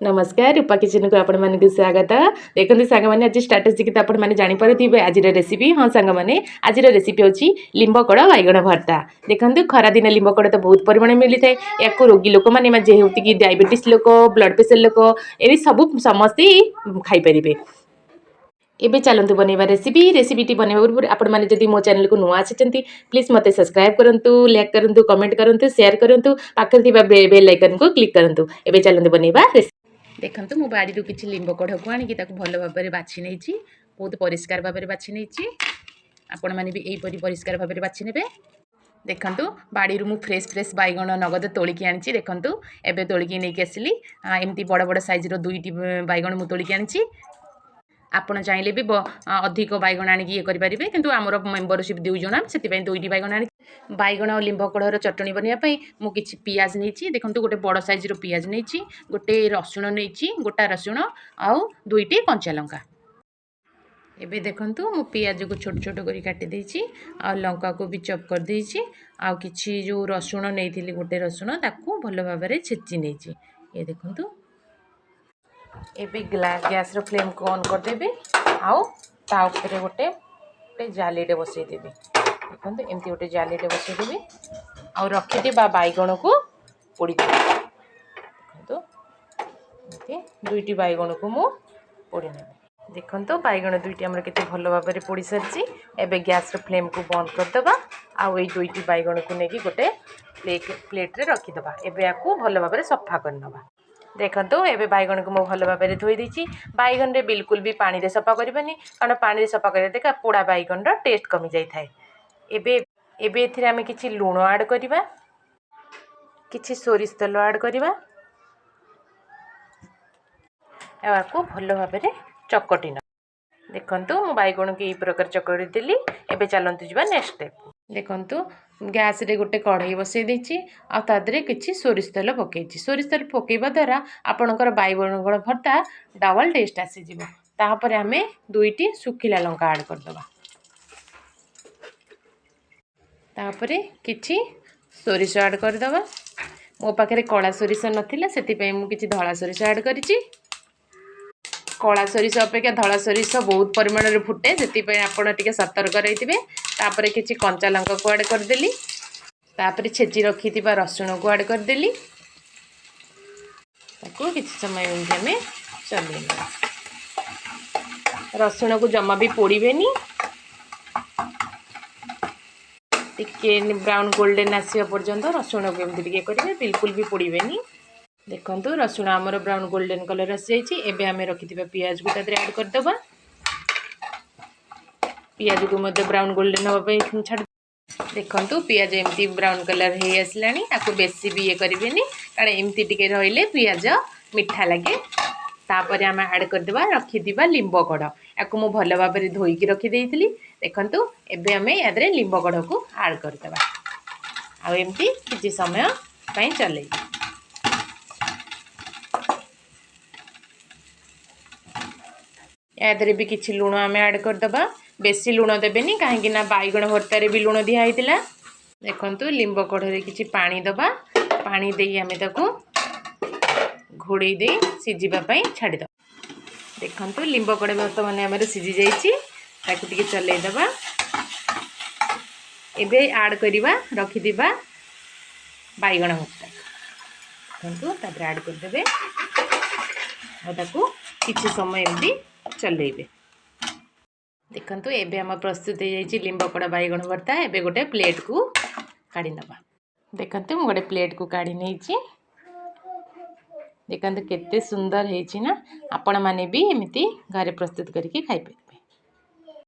नमस्कार रूपा किचन को आपण मानक स्वागत। देखते सांग मैंने आज स्ट्राटेजी तो आपण मैंने जानीपारे आज रेसिपी। हाँ सांग मैंने आज रेसिपी हूँ लिंबकड़ बैगण भर्ता। देखते खरा दिन लिंबकड़ तो बहुत परिमाण मिलता है। या रोगी लोक मैंने जेहूति कि डायबिटीज लोक ब्लड प्रेशर लोक ये सब समस्ते खाईपर। एबे चलतु बनवा रेसिपीटी बनवा पूर्व आपण मैंने जब मो चैनल को नुआ आसी प्लीज मत सब्सक्राइब करूँ, लाइक करूँ, कमेंट करूँ, शेयर करूँ, पाखे बेल आइकन को क्लिक करूँ। एबे चलतु बनवा रेसिपी। देखंतु मो बाड़ी किसी लिंब कढ़ को आनिकी भल भाव में बाछि नहीं, बहुत परिष्कार भाव में बाछि नहीं। आपण मैंने भी यहीपरी परिष्कार भाव में बाछि ने। देखंतु बाड़ी मु फ्रेश फ्रेश बैगण नगद तोलिकी आनी। देखंतु एबे तोलिकी नहीं आसली एमती बड़ बड़ साइज दुईटी बैगण मु तोलिकी आनी। आपण चाहिए भी अधिक बैगण आनिक ये करेंगे किंतु आमर मेम्बरशिप 2 जन से दुईटी बैगण आनी। बैगण और लिंब कढ़र चटनी बनवाई मुझे पियाज नहीं। देखो गोटे बड़ साइज पियाज नहीं, गोटे रसुण नहीं, गोटा रसुण आउ दुईटी कंचा लंका। एबे देखंतु मु पियाज को छोट छोट करी काटी देछि आ लंका को भी चॉप कर देछि आ किछि जो रसुण नहीं गोटे रसुण ताकू भल भाव में छेची नहीं। ये देखंतु एबे गैस रो फ्लेम को ऑन कर देबे आउ ता ऊपर गोटे जालीटे बसईदेवी। देखते एमती गोटे जालीटे बसईदेवी आउ रखिदे बैगण को पोड़ी देखो दुईटी बैगण को मु पोड़ी ने। देखो बैगण दुईटी आमर केते भल भाव में पोड़ी सारी। एबे गैस रो फ्लेम को बंद करदे आउ ये दुईटी बैगण को लेकिन गोटे प्लेट रे रखीदे। एबे याकू भल भाव में सफा करनबा। देखो एबे बैगण को मु भल भाव में धोई देछि। बैगण रे बिल्कुल भी पानी रे सफा करबेनी कारण पानी रे सफा करे देखा पोड़ा बैगण रो टेस्ट कमी जाई थाए। एबे एबे एथिरे आमे किछि लूण ऐड करिबा, किछि सोरिष तेल ऐड करिबा याकू भल भाव में चकटी न। देखंतु मु बैगण के ई प्रकार चकटी देली। एबे चलंतु जिबा नेक्स्ट स्टेप। देखंतु गैस रे गोटे कढ़ाई बसई देछि आ तादरे किछि सोरिष तेल पकेछि। सोरिष तेल पकेबा द्वारा आपणकर बैगण भर्ता डबल टेस्ट आसी जिवो। तापर आमे दुईटी सुखिला लंका ऐड कर दबा। तापर किछि सोरिष ऐड कर दबा। मो पाखरे कला सोरिष नथिला सेति पय मु किछि धळा सोरिष ऐड करिछि। कला सोरिष अपेक्षा धला सोरिष बहुत परिमाण रे फुटे से आपण टिके सतर्क रहिथिबे। तापर किछि कंचा लंका को ऐड कर देली। तापर छेची रखिथिबा रसुण को ऐड कर देली। ताको किछि समय में चलेला। रसुण को जमा भी पोड़ीबेनी, टिके ब्राउन गोल्डन आसिया पर्यंत रसुण को एमती टिके करिवे, बिल्कुल भी पोड़ीबेनी। देखंतु रसुण आमर ब्राउन गोल्डन कलर आसी जाइछि। एबे आमे रखिथिबा पियाज को तादरे ऐड कर दबा। पियाज को मध्य ब्राउन गोल्डन होबा पे छाड़। देखंतु पियाज एमती ब्राउन कलर हे आसलानी। ताको बेसी भी ये करिवेनी कारण एमती टिके रहिले पियाज मिठा लागे। तापर आमे ऐड कर देबा रखिथिबा लिंब कढ़। याको मु भल भाव में धोईकी रखि देइथिली। देखंतु एबे आमे यादरे लिंब कढ़ को ऐड कर देबा आ एमती किछि समय पई चले। यादरे भी किछि लूण आमे ऐड कर दबा। बेसी लूण देबेनी काहेकि ना बैगण भर्तारे भी लूण दिया हैतिला। देखंतु लिंब कढ़रे किछि पानी दबा। पानी देई आमे ताको घोड़े दे सिझिबा पई छाड़ी दबा। देखंतु लिंब कढ़ वर्तमान आमर सिझी जाइछि। ताको टिके चलै दबा। एबे ऐड करिबा रखि दिबा बैगण भर्ता। देखंतु तापर ऐड कर देबे आ ताको किछि समय एमदी चलेबे। देखंतु एबे हम प्रस्तुत हो जाइछि लिंब कढ़ बैगण भर्ता। एबे गोटे प्लेट को काढी नबा। देखंतु मु गोटे प्लेट को काढी नेछि। देखंतु केते सुंदर हेछि ना। आपण माने भी एमिति घरे प्रस्तुत करके खाइबे।